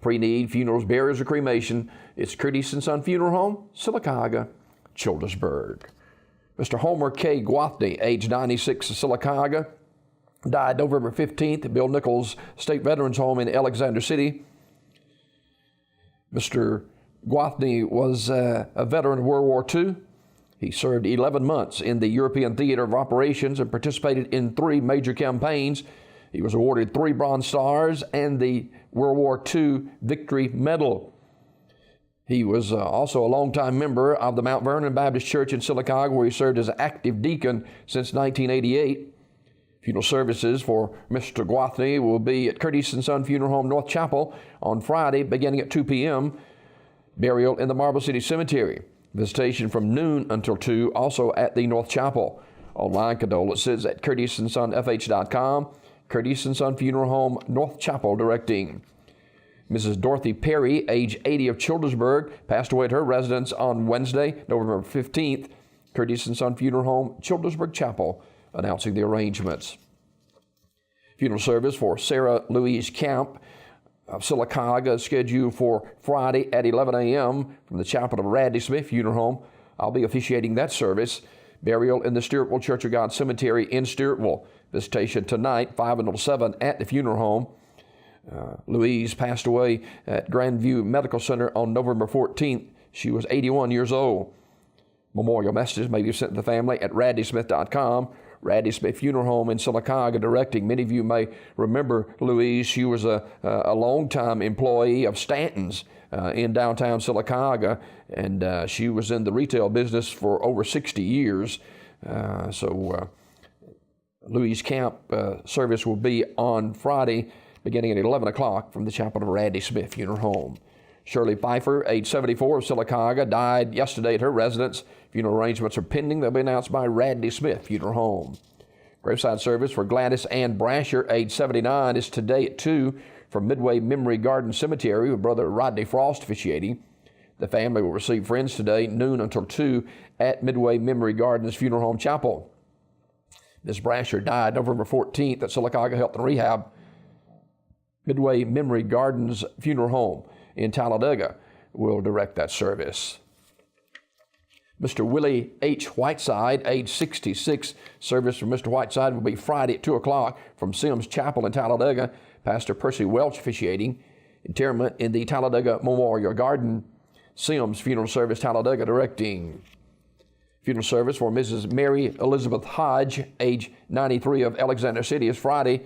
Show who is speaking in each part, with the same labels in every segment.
Speaker 1: pre-need, funerals, burials, or cremation. It's Curtis & Son Funeral Home, Sylacauga, Childersburg. Mr. Homer K. Guathny, age 96, of Sylacauga, died November 15th at Bill Nichols State Veterans Home in Alexander City. Mr. Guathny was a veteran of World War II. He served 11 months in the European Theater of Operations and participated in 3 major campaigns. He was awarded 3 Bronze Stars and the World War II Victory Medal. He was also a longtime member of the Mount Vernon Baptist Church in Sylacauga, where he served as active deacon since 1988. Funeral services for Mr. Guathny will be at Curtis & Son Funeral Home, North Chapel on Friday beginning at 2 p.m. Burial in the Marble City Cemetery. Visitation from noon until 2, also at the North Chapel. Online condolences at curtisonfh.com. Curtis & Son Funeral Home, North Chapel, directing. Mrs. Dorothy Perry, age 80, of Childersburg, passed away at her residence on Wednesday, November 15th. Curtis & Son Funeral Home, Childersburg Chapel, announcing the arrangements. Funeral service for Sarah Louise Camp of Sylacauga is scheduled for Friday at 11 a.m. from the chapel of Radley Smith Funeral Home. I'll be officiating that service. Burial in the Stewartville Church of God Cemetery in Stewartville. Visitation tonight, 5 until 7 at the funeral home. Louise passed away at Grandview Medical Center on November 14th. She was 81 years old. Memorial messages may be sent to the family at radleysmith.com. Radley Smith Funeral Home in Sylacauga, directing. Many of you may remember Louise. She was a longtime employee of Stanton's in downtown Sylacauga, and she was in the retail business for over 60 years. Louise Camp service will be on Friday beginning at 11 o'clock from the chapel of Radley Smith Funeral Home. Shirley Pfeiffer, age 74, of Sylacauga, died yesterday at her residence. Funeral arrangements are pending. They'll be announced by Radley Smith Funeral Home. Graveside service for Gladys Ann Brasher, age 79, is today at 2 from Midway Memory Garden Cemetery, with Brother Rodney Frost officiating. The family will receive friends today, noon until 2, at Midway Memory Gardens Funeral Home Chapel. Ms. Brasher died November 14th at Sylacauga Health and Rehab. Midway Memory Gardens Funeral Home in Talladega will direct that service. Mr. Willie H. Whiteside, age 66. Service for Mr. Whiteside will be Friday at 2 o'clock from Sims Chapel in Talladega. Pastor Percy Welch officiating. Interment in the Talladega Memorial Garden. Sims Funeral Service, Talladega, directing. Funeral service for Mrs. Mary Elizabeth Hodge, age 93, of Alexander City, is Friday.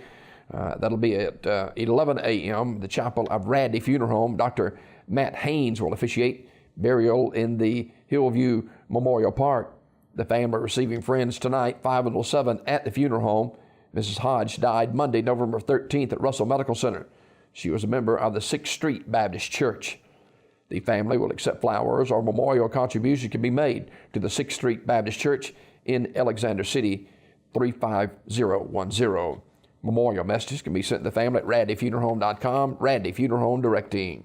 Speaker 1: That'll be at 11 a.m. The chapel of Radley Funeral Home. Dr. Matt Haynes will officiate. Burial in the Hillview Memorial Park. The family receiving friends tonight, 5 until 7 at the funeral home. Mrs. Hodge died Monday, November 13th at Russell Medical Center. She was a member of the 6th Street Baptist Church. The family will accept flowers or memorial contributions can be made to the 6th Street Baptist Church in Alexander City, 35010. Memorial messages can be sent to the family at radleyfuneralhome.com. Radley Funeral Home directing.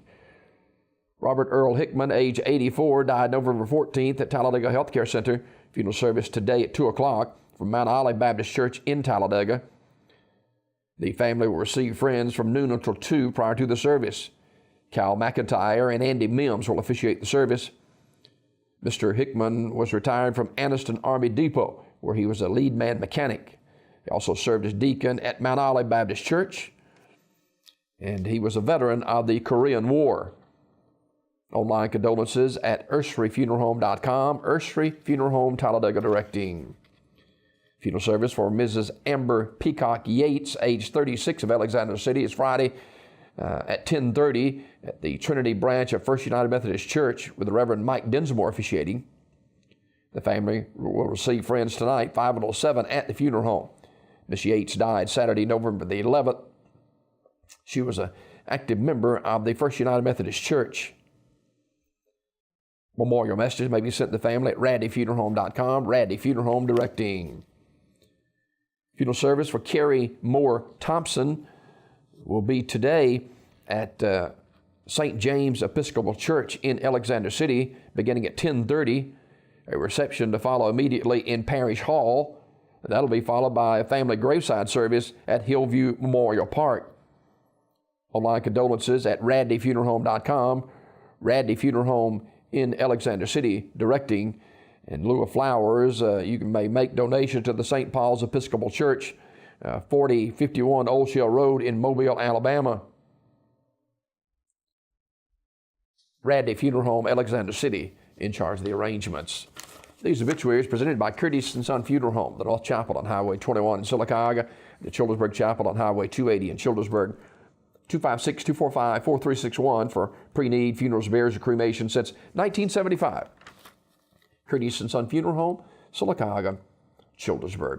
Speaker 1: Robert Earl Hickman, age 84, died November 14th at Talladega Healthcare Center. Funeral service today at 2 o'clock from Mount Olive Baptist Church in Talladega. The family will receive friends from noon until 2 prior to the service. Cal McIntyre and Andy Mims will officiate the service. Mr. Hickman was retired from Anniston Army Depot, where he was a lead man mechanic. He also served as deacon at Mount Olive Baptist Church, and he was a veteran of the Korean War. Online condolences at urshreyfuneralhome.com. Urshrey Funeral Home, Talladega, directing. Funeral service for Mrs. Amber Peacock Yates, age 36, of Alexander City, is Friday at 10:30 at the Trinity branch of First United Methodist Church, with the Reverend Mike Dinsmore officiating. The family will receive friends tonight, 5 until 7 at the funeral home. Miss Yates died Saturday, November the 11th. She was an active member of the First United Methodist Church. Memorial messages may be sent to the family at radleyfuneralhome.com. Radley Funeral Home directing. Funeral service for Carrie Moore Thompson will be today at St. James Episcopal Church in Alexander City, beginning at 10:30. A reception to follow immediately in Parish Hall. That'll be followed by a family graveside service at Hillview Memorial Park. Online condolences at radneyfuneralhome.com. Radney Funeral Home in Alexander City, directing. In lieu of flowers, you may make donations to the St. Paul's Episcopal Church, 4051 Old Shell Road in Mobile, Alabama. Radney Funeral Home, Alexander City, in charge of the arrangements. These obituaries presented by Curtis & Son Funeral Home, the North Chapel on Highway 21 in Sylacauga, the Childersburg Chapel on Highway 280 in Childersburg. 256-245-4361 for pre-need funerals, burials, or cremation since 1975. Curtis & Son Funeral Home, Sylacauga, Childersburg.